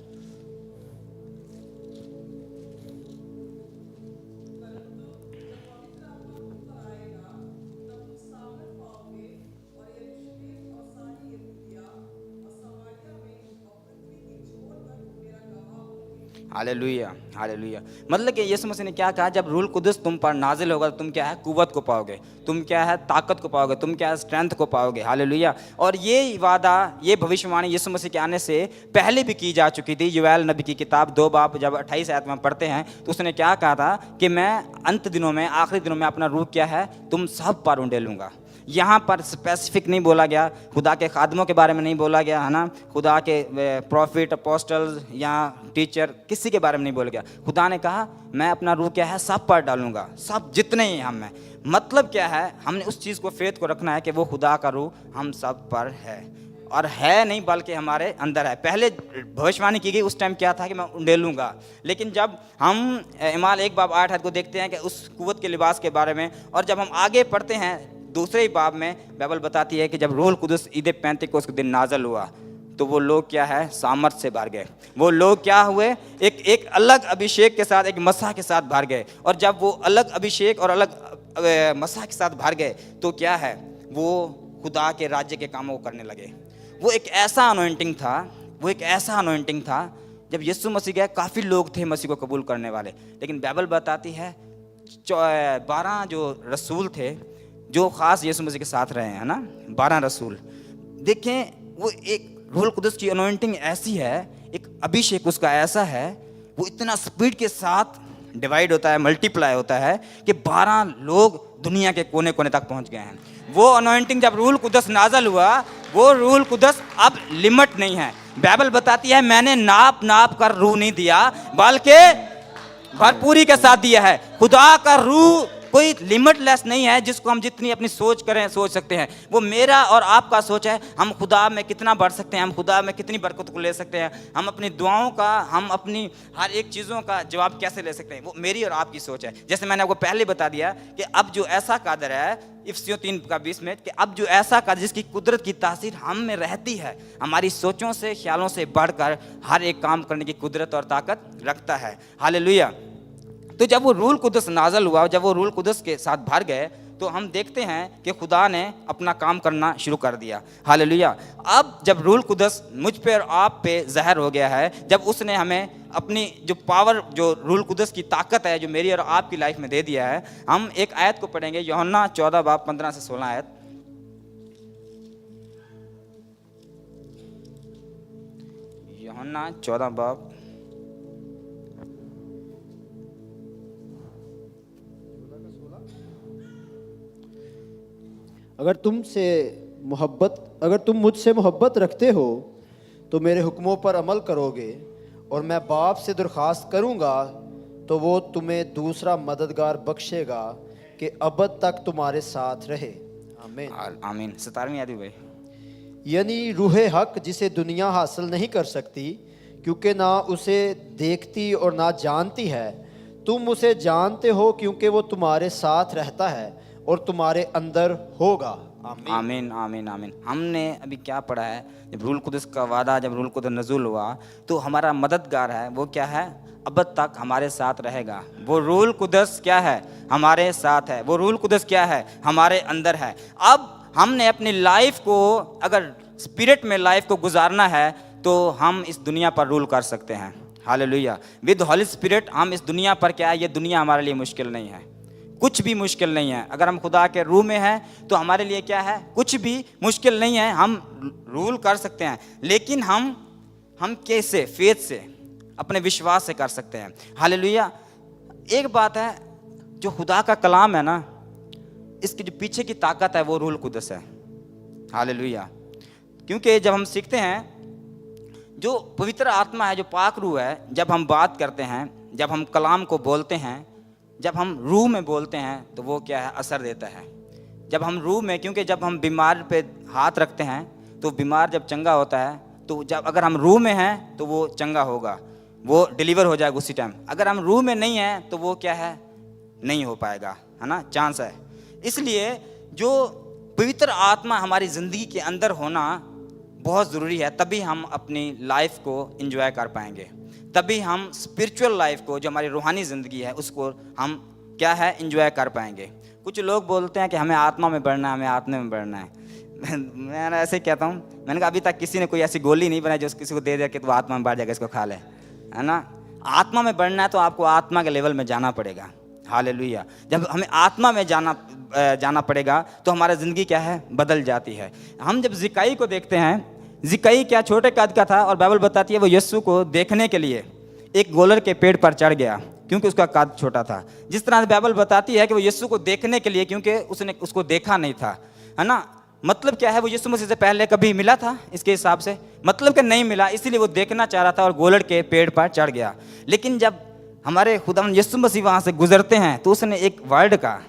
हालेलुया। हालेलुया। मतलब कि यीशु मसीह ने क्या कहा, जब रूल कुदस तुम पर नाजिल होगा तो तुम क्या है, कुव्वत को पाओगे, तुम क्या है, ताकत को पाओगे, तुम क्या है, स्ट्रेंथ को पाओगे। हालेलुया। और ये वादा, ये भविष्यवाणी यीशु मसीह के आने से पहले भी की जा चुकी थी। योएल नबी की किताब 2 जब 28 आयत में पढ़ते हैं तो उसने क्या कहा था कि मैं अंत दिनों में, आखिरी दिनों में अपना रूह क्या है, तुम सब पर उंडेलूंगा। यहाँ पर स्पेसिफिक नहीं बोला गया, खुदा के खादमों के बारे में नहीं बोला गया, है ना, खुदा के प्रॉफिट, अपोस्टल्स या टीचर, किसी के बारे में नहीं बोला गया। खुदा ने कहा मैं अपना रूह क्या है, सब पर डालूंगा, सब जितने ही हम हैं। मतलब क्या है, हमने उस चीज़ को, फेथ को रखना है कि वो खुदा का रूह हम सब पर है, और है नहीं बल्कि हमारे अंदर है। पहले भविष्यवाणी की गई उस टाइम क्या था कि मैं उंडेलूंगा, लेकिन जब हम एमाल 1:8 को देखते हैं कि उस कुव्वत के लिबास के बारे में, और जब हम आगे पढ़ते हैं दूसरे ही बाब में, बाइबल बताती है कि जब रूह कुदस ईद पेंतिकोस्त के दिन नाज़िल हुआ तो वो लोग क्या है, सामर्थ से भर गए। वो लोग क्या हुए, एक अलग अभिषेक के साथ, एक मसा के साथ भर गए। और जब वो अलग अभिषेक और अलग मसा के साथ भर गए तो क्या है, वो खुदा के राज्य के कामों को करने लगे। वो एक ऐसा अनॉइंटिंग था, वो एक ऐसा अनॉइंटिंग था। जब यीशु मसीह गए, काफ़ी लोग थे मसीह को कबूल करने वाले, लेकिन बाइबल बताती है 12 जो रसूल थे जो ख़ास यीशु मसीह के साथ रहे हैं, है ना, 12 रसूल। देखें, वो एक रूह कुदस की अनॉइंटिंग ऐसी है, एक अभिषेक उसका ऐसा है, वो इतना स्पीड के साथ डिवाइड होता है, मल्टीप्लाई होता है कि 12 लोग दुनिया के कोने कोने तक पहुंच गए हैं। वो अनॉइंटिंग जब रूह कुदस नाज़िल हुआ, वो रूह कुदस अब लिमिट नहीं है। बाइबल बताती है मैंने नाप कर रूह नहीं दिया बल्कि भरपूरी के साथ दिया है। खुदा का रूह कोई लिमिटलेस नहीं है जिसको हम जितनी अपनी सोच करें सोच सकते हैं। वो मेरा और आपका सोच है, हम खुदा में कितना बढ़ सकते हैं, हम खुदा में कितनी बरकत को ले सकते हैं, हम अपनी दुआओं का, हम अपनी हर एक चीज़ों का जवाब कैसे ले सकते हैं, वो मेरी और आपकी सोच है। जैसे मैंने आपको पहले बता दिया कि अब जो ऐसा कादर है, इफिसियों 3:20 में, कि अब जो ऐसा कादर जिसकी कुदरत की तासीर हम में रहती है, हमारी सोचों से, ख्यालों से बढ़कर हर एक काम करने की कुदरत और ताकत रखता है। हालेलुया। तो जब वो रूह कुदस नाज़िल हुआ, जब वो रूह कुदस के साथ भर गए, तो हम देखते हैं कि खुदा ने अपना काम करना शुरू कर दिया। हालेलुया। अब जब रूह कुदस मुझ पे और आप पे ज़हर हो गया है, जब उसने हमें अपनी जो पावर, जो रूह कुदस की ताकत है, जो मेरी और आपकी लाइफ में दे दिया है, हम एक आयत को पढ़ेंगे, यूहन्ना 14:15-16 आयत। यूहन्ना 14 अगर तुम मुझसे मोहब्बत रखते हो तो मेरे हुक्मों पर अमल करोगे, और मैं बाप से दरख्वास्त करूंगा तो वो तुम्हें दूसरा मददगार बख्शेगा कि अबद तक तुम्हारे साथ रहे। आमीन। आमीन। 17वीं आयत भाई। यानी रूह हक जिसे दुनिया हासिल नहीं कर सकती क्योंकि ना उसे देखती और ना जानती है, तुम उसे जानते हो क्योंकि वो तुम्हारे साथ रहता है और तुम्हारे अंदर होगा। आमीन। आमीन आमीन आमीन। हमने अभी क्या पढ़ा है, जब रूल कुदस का वादा, जब रूल कुदस नज़ुल हुआ तो हमारा मददगार है, वो क्या है, अब तक हमारे साथ रहेगा। वो रूल कुदस क्या है, हमारे साथ है। वो रूल कुदस क्या है, हमारे अंदर है। अब हमने अपनी लाइफ को, अगर स्पिरिट में लाइफ को गुजारना है तो हम इस दुनिया पर रूल कर सकते हैं। हालेलुया। विद हॉली स्पिरिट हम इस दुनिया पर क्या है, ये दुनिया हमारे लिए मुश्किल नहीं है, कुछ भी मुश्किल नहीं है। अगर हम खुदा के रूह में हैं तो हमारे लिए क्या है, कुछ भी मुश्किल नहीं है, हम रूल कर सकते हैं। लेकिन हम कैसे, फेथ से, अपने विश्वास से कर सकते हैं। हालेलुया। एक बात है, जो खुदा का कलाम है ना, इसके जो पीछे की ताकत है वो रूल कुदस है। हालेलुया। क्योंकि जब हम सीखते हैं, जो पवित्र आत्मा है, जो पाक रूह है, जब हम बात करते हैं, जब हम कलाम को बोलते हैं, जब हम रूह में बोलते हैं तो वो क्या है, असर देता है। जब हम रूह में, क्योंकि जब हम बीमार पे हाथ रखते हैं तो बीमार जब चंगा होता है, तो जब अगर हम रूह में हैं तो वो चंगा होगा, वो डिलीवर हो जाएगा उसी टाइम। अगर हम रूह में नहीं हैं तो वो क्या है, नहीं हो पाएगा, है ना, चांस है। इसलिए जो पवित्र आत्मा हमारी ज़िंदगी के अंदर होना बहुत ज़रूरी है, तभी हम अपनी लाइफ को एंजॉय कर पाएंगे, तभी हम स्पिरिचुअल लाइफ को, जो हमारी रूहानी ज़िंदगी है, उसको हम क्या है, एंजॉय कर पाएंगे। कुछ लोग बोलते हैं कि हमें आत्मा में बढ़ना है, हमें आत्मा में बढ़ना है। मैं ऐसे कहता हूँ, मैंने कहा अभी तक किसी ने कोई ऐसी गोली नहीं बनाई जो किसी को दे दे कि तो आत्मा में बढ़ जाएगा, इसको खा ले, है ना। आत्मा में बढ़ना है तो आपको आत्मा के लेवल में जाना पड़ेगा। हालेलुया। जब हमें आत्मा में जाना पड़ेगा तो हमारी ज़िंदगी क्या है, बदल जाती है। हम जब ज़िकाई को देखते हैं, ज़िकाई क्या छोटे कद का था, और बाइबल बताती है वो यीशु को देखने के लिए एक गोलर के पेड़ पर चढ़ गया क्योंकि उसका कद छोटा था। जिस तरह से बाइबल बताती है कि वो यीशु को देखने के लिए, क्योंकि उसने उसको देखा नहीं था, है ना। मतलब क्या है, वो यीशु मसीह से पहले कभी मिला था, इसके हिसाब से मतलब कि नहीं मिला, इसीलिए वो देखना चाह रहा था और गोलर के पेड़ पर चढ़ गया। लेकिन जब हमारे खुदावंद यीशु मसीह वहाँ से गुजरते हैं तो उसने एक वर्ड कहा,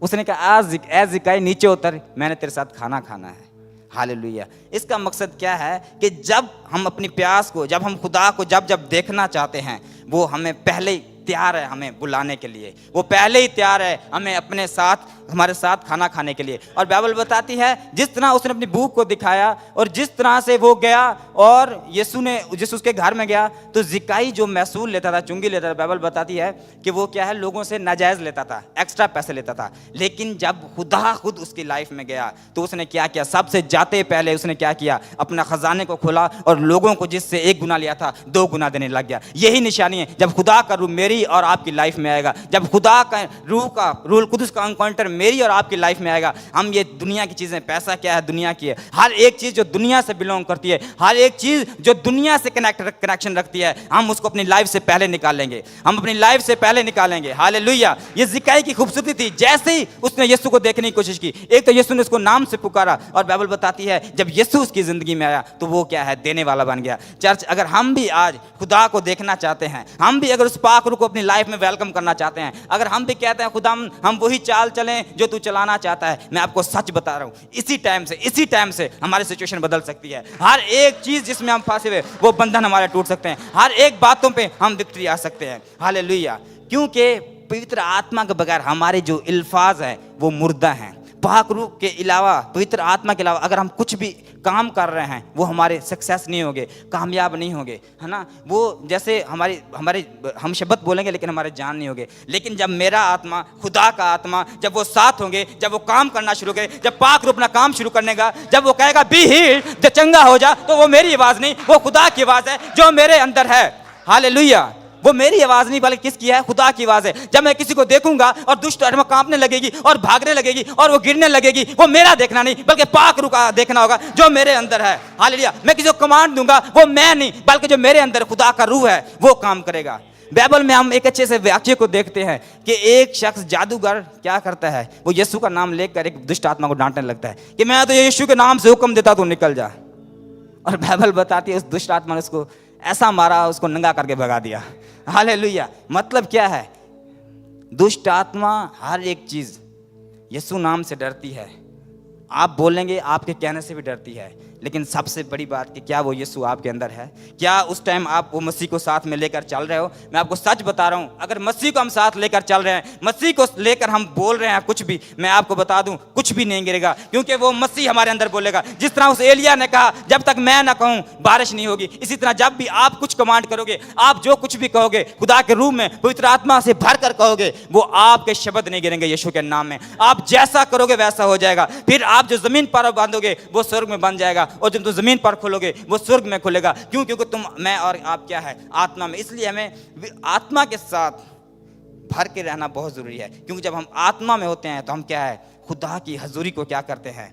उसने कहा आज ज़िकाई नीचे उतर, मैंने तेरे साथ खाना खाना है। हालेलुया। इसका मकसद क्या है कि जब हम अपनी प्यास को, जब हम खुदा को जब देखना चाहते हैं, वो हमें पहले ही तैयार है हमें बुलाने के लिए, वो पहले ही तैयार है हमें अपने साथ, हमारे साथ खाना खाने के लिए। और बाइबल बताती है जिस तरह उसने अपनी भूख को दिखाया और जिस तरह से वो गया और यीशु उसके घर में गया तो ज़िकाई जो महसूल लेता था, चुंगी लेता था, बाइबल बताती है कि वो क्या है, लोगों से नाजायज़ लेता था, एक्स्ट्रा पैसे लेता था। लेकिन जब खुदा खुद उसकी लाइफ में गया तो उसने क्या किया, सबसे जाते पहले उसने क्या किया, अपना खजाने को खोला और लोगों को जिससे 1 गुना लिया था 2 गुना देने लग गया। यही निशानी है जब खुदा का रूह मेरी और आपकी लाइफ में आएगा, जब खुदा का रूह कुदस का एनकाउंटर मेरी और आपकी लाइफ में आएगा। हम ये दुनिया की चीज़ें, पैसा क्या है, दुनिया की है, हर एक चीज़ जो दुनिया से बिलोंग करती है, हर एक चीज़ जो दुनिया से कनेक्शन रखती है, हम उसको अपनी लाइफ से पहले निकालेंगे, हम अपनी लाइफ से पहले निकालेंगे। हालेलुया। ये ज़िकाई की खूबसूरती थी, जैसे ही उसने यीशु को देखने की कोशिश की, एक तो यीशु ने उसको नाम से पुकारा और बाइबल बताती है जब यीशु उसकी ज़िंदगी में आया तो वो क्या है, देने वाला बन गया। चर्च, अगर हम भी आज खुदा को देखना चाहते हैं, हम भी अगर उस पाक रूह को अपनी लाइफ में वेलकम करना चाहते हैं, अगर हम भी कहते हैं खुदा हम वही चाल चलें जो तू चलाना चाहता है, मैं आपको सच बता रहा हूं, इसी टाइम से हमारी सिचुएशन बदल सकती है। हर एक चीज जिसमें हम फंसे हुए वो बंधन हमारे टूट सकते हैं, हर एक बातों पे हम विक्ट्री आ सकते हैं। हालेलुया। क्योंकि पवित्र आत्मा के बगैर हमारे जो अल्फाज हैं वो मुर्दा हैं। पाक रूह के अलावा, पवित्र आत्मा के अलावा अगर हम कुछ भी काम कर रहे हैं वो हमारे सक्सेस नहीं होंगे, कामयाब नहीं होंगे, है ना। वो जैसे हम शब्द बोलेंगे लेकिन हमारे जान नहीं होंगे। लेकिन जब मेरा आत्मा, खुदा का आत्मा, जब वो साथ होंगे, जब वो काम करना शुरू करें, जब पाक रूह अपना काम शुरू करने का, जब वो कहेगा बी हील्ड, जब चंगा हो जा, तो वो मेरी आवाज़ नहीं, वो खुदा की आवाज़ है जो मेरे अंदर है। हालेलुया। वो मेरी आवाज़ नहीं बल्कि किसकी है, खुदा की आवाज़ है। जब मैं किसी को देखूंगा और दुष्ट आत्मा कांपने लगेगी और भागने लगेगी और वो गिरने लगेगी, वो मेरा देखना नहीं बल्कि पाक रूह का देखना होगा जो मेरे अंदर है। हालेलुया। मैं किसी को कमांड दूंगा, वो मैं नहीं बल्कि जो मेरे अंदर खुदा का रूह है वो काम करेगा। बाइबल में हम एक अच्छे से वाक्य को देखते हैं कि एक शख्स जादूगर क्या करता है, वो यीशु का नाम लेकर एक दुष्ट आत्मा को डांटने लगता है कि मैं तो यीशु के नाम से हुक्म देता तो निकल जा। और बाइबल बताती है उस दुष्ट आत्मा ने उसको ऐसा मारा, उसको नंगा करके भगा दिया। हालेलुया। मतलब क्या है, दुष्ट आत्मा हर एक चीज यीशु नाम से डरती है। आप बोलेंगे, आपके कहने से भी डरती है, लेकिन सबसे बड़ी बात कि क्या वो यीशु आपके अंदर है? क्या उस टाइम आप वो मसीह को साथ में लेकर चल रहे हो? मैं आपको सच बता रहा हूँ, अगर मसीह को हम साथ लेकर चल रहे हैं, मसीह को लेकर हम बोल रहे हैं कुछ भी, मैं आपको बता दूं कुछ भी नहीं गिरेगा, क्योंकि वो मसीह हमारे अंदर बोलेगा। जिस तरह उस एलिया ने कहा जब तक मैं ना कहूँ बारिश नहीं होगी, इसी तरह जब भी आप कुछ कमांड करोगे, आप जो कुछ भी कहोगे खुदा के रूह में पवित्र आत्मा से भर कर कहोगे, वो आपके शब्द नहीं गिरेंगे यीशु के नाम में। आप जैसा करोगे वैसा हो जाएगा। फिर आप जो जमीन पर बांधोगे वो स्वर्ग में बन जाएगा, और जब तुम जमीन पर खोलोगे वो स्वर्ग में खुलेगा। क्यों? क्योंकि तुम, मैं और आप क्या है? आत्मा में। इसलिए हमें आत्मा के साथ भर के रहना बहुत जरूरी है, क्योंकि जब हम आत्मा में होते हैं तो हम क्या है? खुदा की हजूरी को क्या करते हैं?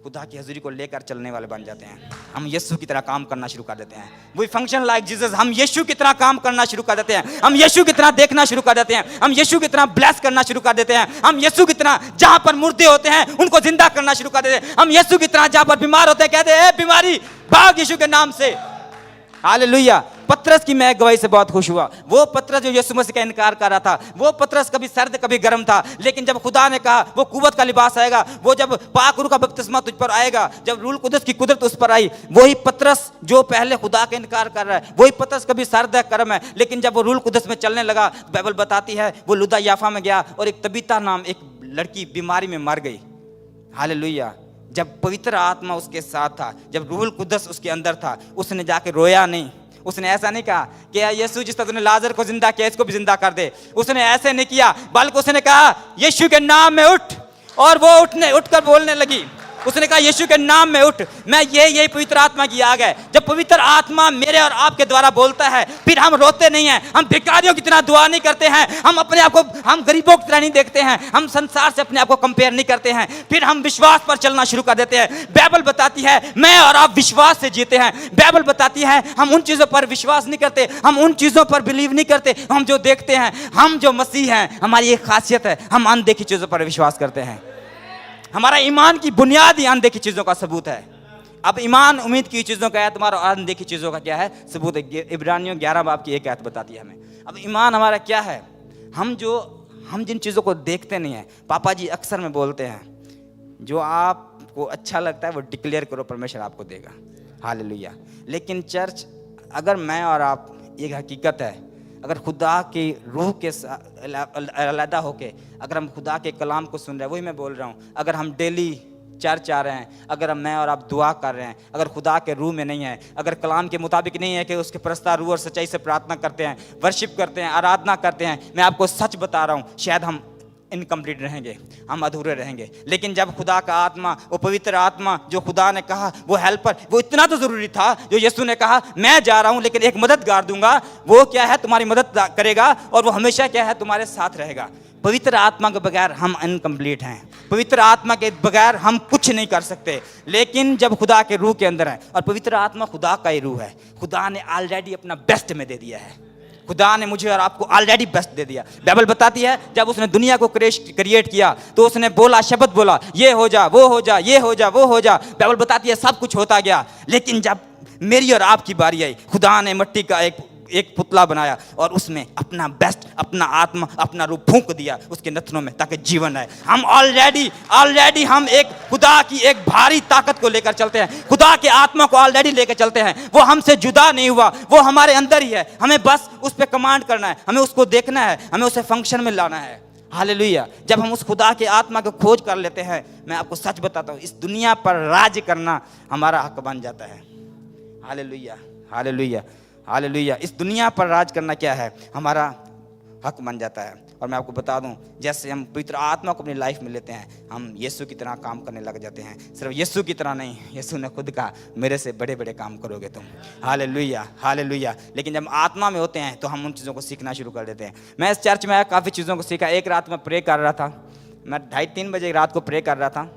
खुदा की हजूरी को लेकर चलने वाले बन जाते हैं। हम यीशु की तरह काम करना शुरू कर देते हैं। We function like Jesus. हम यीशु की तरह काम करना शुरू कर देते हैं। हम यीशु की तरह देखना शुरू कर देते हैं। हम यीशु की तरह ब्लेस करना शुरू कर देते हैं। हम यीशु की तरह जहां पर मुर्दे होते हैं उनको जिंदा करना शुरू कर देते हैं। हम यीशु की तरह जहां पर बीमार होते हैं कहते हैं बीमारी भाग यीशु के नाम से। हालेलुया। पतरस की मैं गवाही से बहुत खुश हुआ। वो पतरस जो यीशु मसीह का इनकार कर रहा था, वो पतरस कभी सर्द कभी गर्म था, लेकिन जब खुदा ने कहा वो कुव्वत का लिबास आएगा, वो जब पाक रूह का बपतिस्मा तुझ पर आएगा, जब रूह कुदस की कुदरत उस पर आई, वही पतरस जो पहले खुदा का इनकार कर रहा है, वही पतरस कभी सर्द है गर्म है, लेकिन जब वो रूह कुदस में चलने लगा, बाइबल बताती है वो लुदा याफा में गया और एक तबीता नाम एक लड़की बीमारी में मर गई। हालेलुया। जब पवित्र आत्मा उसके साथ था, जब रूहुल कुदस उसके अंदर था, उसने जाके रोया नहीं। उसने ऐसा नहीं कहा कि यीशु जिस तरह तूने लाजर को जिंदा किया इसको भी जिंदा कर दे। उसने ऐसे नहीं किया, बल्कि उसने कहा यीशु के नाम में उठ, और वो उठकर बोलने लगी। उसने कहा यीशु के नाम में उठ। मैं यही पवित्र आत्मा की आग है। जब पवित्र आत्मा मेरे और आपके द्वारा बोलता है, फिर हम रोते नहीं हैं, हम भिखारियों की तरह दुआ नहीं करते हैं, हम अपने आप को हम गरीबों की तरह नहीं देखते हैं, हम संसार से अपने आप को कंपेयर नहीं करते हैं, फिर हम विश्वास पर चलना शुरू कर देते हैं। बाइबल बताती है मैं और आप विश्वास से जीते हैं। बाइबल बताती है हम उन चीजों पर विश्वास नहीं करते, हम उन चीजों पर बिलीव नहीं करते, हम जो देखते हैं। हम जो मसीह हैं, हमारी एक खासियत है, हम अनदेखी चीजों पर विश्वास करते हैं। हमारा ईमान की बुनियाद ही अनदेखी चीजों का सबूत है। अब ईमान उम्मीद की चीजों का है, तुम्हारा अनदेखी चीजों का क्या है? सबूत है। इब्रानियों 11 बाब की 1 आयत बताती है हमें। अब ईमान हमारा क्या है? हम जिन चीजों को देखते नहीं है, पापा जी अक्सर में बोलते हैं जो आपको अच्छा लगता है वो डिक्लेयर करो, परमेश्वर आपको देगा। हालेलुया। लेकिन चर्च, अगर मैं और आप, एक हकीकत है, अगर खुदा की रूह के अलहदा होके अगर हम खुदा के कलाम को सुन रहे हैं, वही मैं बोल रहा हूँ, अगर हम डेली चर्च आ रहे हैं, अगर मैं और आप दुआ कर रहे हैं, अगर खुदा के रूह में नहीं है, अगर कलाम के मुताबिक नहीं है कि उसके प्रस्ताव रूह और सच्चाई से प्रार्थना करते हैं, वर्शिप करते हैं, आराधना करते हैं, मैं आपको सच बता रहा हूँ शायद हम इनकम्प्लीट रहेंगे, हम अधूरे रहेंगे। लेकिन जब खुदा का आत्मा, वो पवित्र आत्मा जो खुदा ने कहा, वो हेल्पर, वो इतना तो जरूरी था जो यीशु ने कहा मैं जा रहा हूं लेकिन एक मददगार दूंगा, वो क्या है? तुम्हारी मदद करेगा और वो हमेशा क्या है? तुम्हारे साथ रहेगा। पवित्र आत्मा के बगैर हम इनकम्प्लीट हैं। पवित्र आत्मा के बगैर हम कुछ नहीं कर सकते। लेकिन जब खुदा के रूह के अंदर है, और पवित्र आत्मा खुदा का ही रूह है, खुदा ने ऑलरेडी अपना बेस्ट में दे दिया है। खुदा ने मुझे और आपको ऑलरेडी बेस्ट दे दिया। बाइबल बताती है जब उसने दुनिया को क्रिएट किया तो उसने बोला, शब्द बोला, ये हो जा, वो हो जा, ये हो जा, वो हो जा। बाइबल बताती है सब कुछ होता गया। लेकिन जब मेरी और आपकी बारी आई, खुदा ने मिट्टी का एक पुतला बनाया और उसमें अपना बेस्ट, अपना आत्मा, अपना रूह फूंक दिया उसके नथनों में, ताकि जीवन आए। हम ऑलरेडी हम एक खुदा की एक भारी ताकत को लेकर चलते हैं। खुदा के आत्मा को ऑलरेडी लेकर चलते हैं। वो हमसे जुदा नहीं हुआ, वो हमारे अंदर ही है। हमें बस उस पर कमांड करना है, हमें उसको देखना है, हमें उसे फंक्शन में लाना है। हालेलुया। जब हम उस खुदा के आत्मा को खोज कर लेते हैं, मैं आपको सच बताता हूँ, इस दुनिया पर राज करना हमारा हक बन जाता है। Hallelujah, hallelujah, hallelujah. इस दुनिया पर राज करना क्या है? हमारा हक बन जाता है। और मैं आपको बता दूं, जैसे हम पवित्र आत्मा को अपनी लाइफ में लेते हैं, हम यीशु की तरह काम करने लग जाते हैं। सिर्फ यीशु की तरह नहीं, यीशु ने खुद कहा मेरे से बड़े बड़े काम करोगे तुम। Hallelujah, hallelujah. लेकिन जब आत्मा में होते हैं तो हम उन चीज़ों को सीखना शुरू कर देते हैं। मैं इस चर्च में आया, काफ़ी चीज़ों को सीखा। एक रात में प्रे कर रहा था, मैं 2:30-3 बजे रात को प्रे कर रहा था।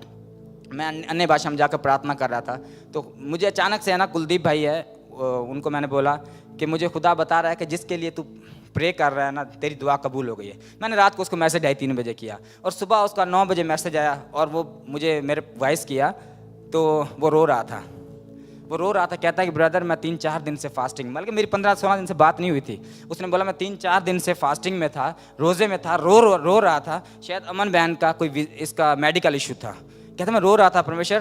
मैं अन्य भाषा में जाकर प्रार्थना कर रहा था, तो मुझे अचानक से है ना, कुलदीप भाई है, उनको मैंने बोला कि मुझे खुदा बता रहा है कि जिसके लिए तू प्रे कर रहा है ना, तेरी दुआ कबूल हो गई है। मैंने रात को उसको मैसेज 2:30-3 बजे किया और सुबह उसका 9 बजे मैसेज आया और वो मुझे मेरे वॉइस किया, तो वो रो रहा था। कहता है कि ब्रदर मैं 3-4 दिन से फास्टिंग, बल्कि मेरी 15-16 दिन से बात नहीं हुई थी। उसने बोला मैं 3-4 दिन से फास्टिंग में था, रोज़े में था, रो रहा था। शायद अमन बहन का कोई इसका मेडिकल इशू था। कहता मैं रो रहा था, परमेश्वर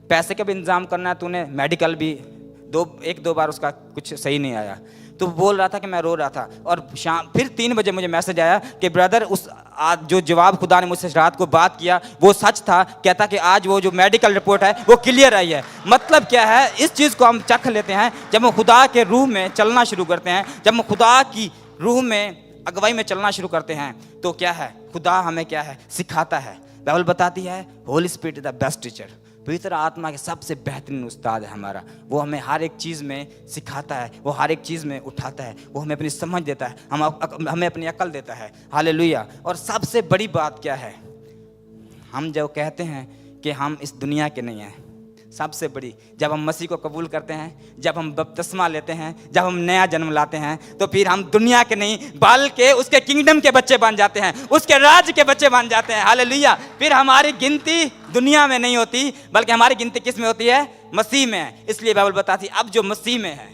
पैसे का भी इंतजाम करना है तूने, मेडिकल भी एक दो बार उसका कुछ सही नहीं आया। तो बोल रहा था कि मैं रो रहा था, और शाम फिर 3 बजे मुझे मैसेज आया कि ब्रदर उस आज जो जवाब खुदा ने मुझसे रात को बात किया वो सच था। कहता कि आज वो जो मेडिकल रिपोर्ट है वो क्लियर आई है। मतलब क्या है, इस चीज़ को हम चख लेते हैं जब हम खुदा के रूह में चलना शुरू करते हैं, जब हम खुदा की रूह में अगुवाई में चलना शुरू करते हैं, तो क्या है, खुदा हमें क्या है सिखाता है। बाइबल बताती है Holi spirit is the best teacher, पवित्र आत्मा के सबसे बेहतरीन उस्ताद है हमारा। वो हमें हर एक चीज़ में सिखाता है, वो हर एक चीज़ में उठाता है, वो हमें अपनी समझ देता है, हमें अपनी अकल देता है। हालेलुया। और सबसे बड़ी बात क्या है, हम जो कहते हैं कि हम इस दुनिया के नहीं हैं, सबसे बड़ी, जब हम मसीह को कबूल करते हैं, जब हम बपतिस्मा लेते हैं, जब हम नया जन्म लाते हैं, तो फिर हम दुनिया के नहीं बल्कि उसके किंगडम के बच्चे बन जाते हैं, उसके राज्य के बच्चे बन जाते हैं। हालेलुया। फिर हमारी गिनती दुनिया में नहीं होती, बल्कि हमारी गिनती किस में होती है, मसीह में है। इसलिए बाइबल बताती है अब जो मसीह में है,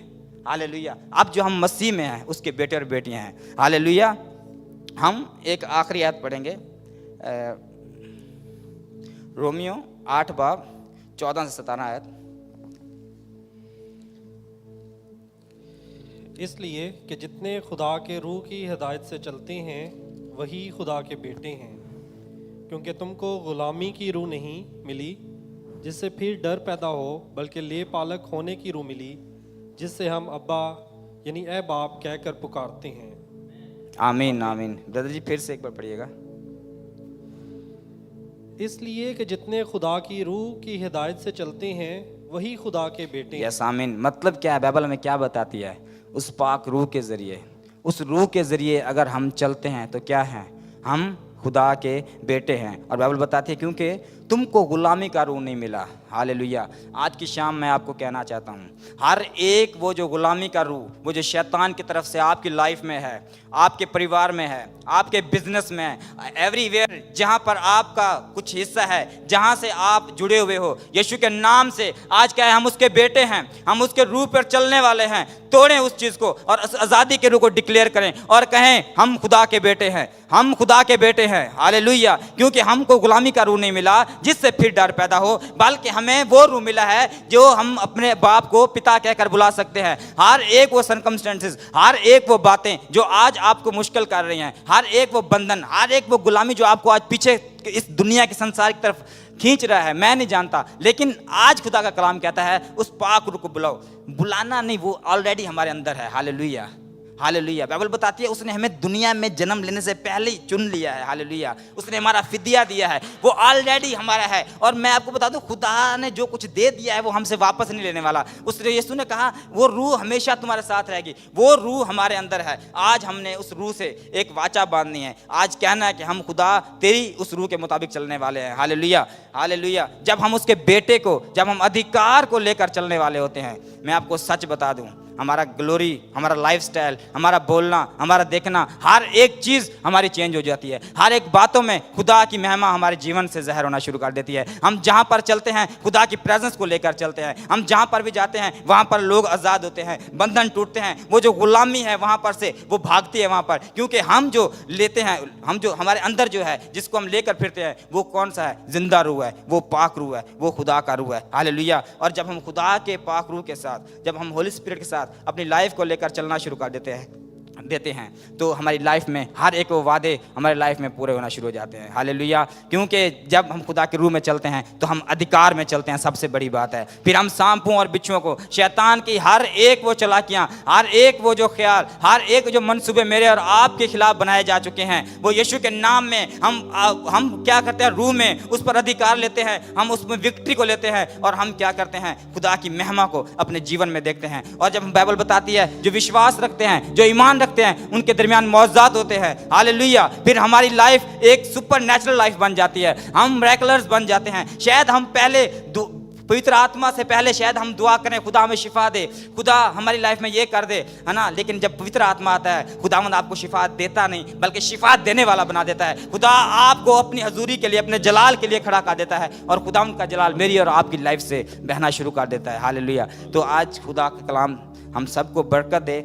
हालेलुया, अब जो हम मसीह में हैं उसके बेटे और बेटियां हैं। हालेलुया। हम एक आखिरी आयत पढ़ेंगे, रोमियो 8 बाब 14 से 17 आयत। इसलिए कि जितने खुदा के रूह की हिदायत से चलते हैं वही खुदा के बेटे हैं, क्योंकि तुमको गुलामी की रूह नहीं मिली जिससे फिर डर पैदा हो, बल्कि ले पालक होने की रूह मिली जिससे हम अब्बा यानी ए बाप कहकर पुकारते हैं। आमीन आमीन। ब्रदर जी फिर से एक बार पढ़िएगा। इसलिए कि जितने खुदा की रूह की हिदायत से चलते हैं वही खुदा के बेटे हैं। यस आमीन। मतलब क्या है, बाइबल हमें क्या बताती है, उस पाक रूह के ज़रिए, उस रूह के ज़रिए अगर हम चलते हैं तो क्या है, हम खुदा के बेटे हैं। और बाइबल बताती है क्योंकि तुमको गुलामी का रूह नहीं मिला। हालेलुया। आज की शाम मैं आपको कहना चाहता हूँ, हर एक वो जो गुलामी का रूह, वो जो शैतान की तरफ से आपकी लाइफ में है, आपके परिवार में है, आपके बिजनेस में है, एवरीवेयर जहाँ पर आपका कुछ हिस्सा है, जहाँ से आप जुड़े हुए हो, यीशु के नाम से आज क्या है, हम उसके बेटे हैं, हम उसके रूह पर चलने वाले हैं। तोड़ें उस चीज़ को और आज़ादी के रूह को डिक्लेयर करें और कहें हम खुदा के बेटे हैं, हम खुदा के बेटे हैं। हालेलुया। क्योंकि हमको गुलामी का रूह नहीं मिला जिससे फिर डर पैदा हो, बल्कि हमें वो रूह मिला है जो हम अपने बाप को पिता कहकर बुला सकते हैं। हर एक वो सर्कमस्टेंसेस, हर एक वो बातें जो आज आपको मुश्किल कर रही हैं, हर एक वो बंधन, हर एक वो गुलामी जो आपको आज पीछे इस दुनिया के संसार की तरफ खींच रहा है, मैं नहीं जानता, लेकिन आज खुदा का कलाम कहता है उस पाक रूह को बुलाओ। बुलाना नहीं, वो ऑलरेडी हमारे अंदर है। Hallelujah hallelujah. बाइबल बताती है उसने हमें दुनिया में जन्म लेने से पहले ही चुन लिया है। हालेलुया। उसने हमारा फिदिया दिया है, वो ऑलरेडी हमारा है। और मैं आपको बता दूं, खुदा ने जो कुछ दे दिया है वो हमसे वापस नहीं लेने वाला। उसने, यीशु ने कहा वो रूह हमेशा तुम्हारे साथ रहेगी, वो रूह हमारे अंदर है। आज हमने उस रूह से एक वाचा बांधनी है, आज कहना है कि हम खुदा तेरी उस रूह के मुताबिक चलने वाले हैं। Hallelujah hallelujah. जब हम उसके बेटे को, जब हम अधिकार को लेकर चलने वाले होते हैं, मैं आपको सच बता दूं, हमारा ग्लोरी, हमारा लाइफस्टाइल, हमारा बोलना, हमारा देखना, हर एक चीज़ हमारी चेंज हो जाती है। हर एक बातों में खुदा की महिमा हमारे जीवन से ज़हर होना शुरू कर देती है। हम जहाँ पर चलते हैं खुदा की प्रेजेंस को लेकर चलते हैं। हम जहाँ पर भी जाते हैं वहाँ पर लोग आज़ाद होते हैं, बंधन टूटते हैं। वो जो गुलामी है वहाँ पर से वो भागती है वहाँ पर, क्योंकि हम जो लेते हैं, हम जो हमारे अंदर जो है, जिसको हम लेकर फिरते हैं, वो कौन सा है, जिंदा रूह है, वो पाक रूह है, वो खुदा का रूह है। हालेलुया। और जब हम खुदा के पाक रूह के साथ, जब हम होली स्पिरिट के साथ अपनी लाइफ को लेकर चलना शुरू कर देते हैं, तो हमारी लाइफ में हर एक वो वादे हमारी लाइफ में पूरे होना शुरू हो जाते हैं। हालेलुया। क्योंकि जब हम खुदा के रूह में चलते हैं तो हम अधिकार में चलते हैं, सबसे बड़ी बात है। फिर हम सांपों और बिच्छुओं को, शैतान की हर एक वो चालाकियां, हर एक वो जो ख्याल, हर एक जो मंसूबे मेरे और आपके खिलाफ बनाए जा चुके हैं, वो यीशु के नाम में हम क्या करते हैं, रूह में उस पर अधिकार लेते हैं, हम उसमें विक्ट्री को लेते हैं और हम क्या करते हैं, खुदा की महिमा को अपने जीवन में देखते हैं। और जब बाइबल बताती है जो विश्वास रखते हैं, जो ईमान रखते हैं, उनके दरमियान मौजूद होते हैं। हालेलुया। फिर हमारी लाइफ एक सुपर नेचुरल लाइफ बन जाती है, हम मिरेकलर्स बन जाते हैं। शायद हम पहले पवित्र आत्मा से पहले शायद हम दुआ करें खुदा हमें शिफा दे, खुदा हमारी लाइफ में ये कर दे, है ना, लेकिन जब पवित्र आत्मा आता है, खुदावंद आपको शिफा देता नहीं बल्कि शिफा देने वाला बना देता है। खुदा आपको अपनी हजूरी के लिए, अपने जलाल के लिए खड़ा कर देता है और खुदावंद का जलाल मेरी और आपकी लाइफ से बहना शुरू कर देता है। हालेलुया। तो आज खुदा का कलाम हम सबको बरकत दे।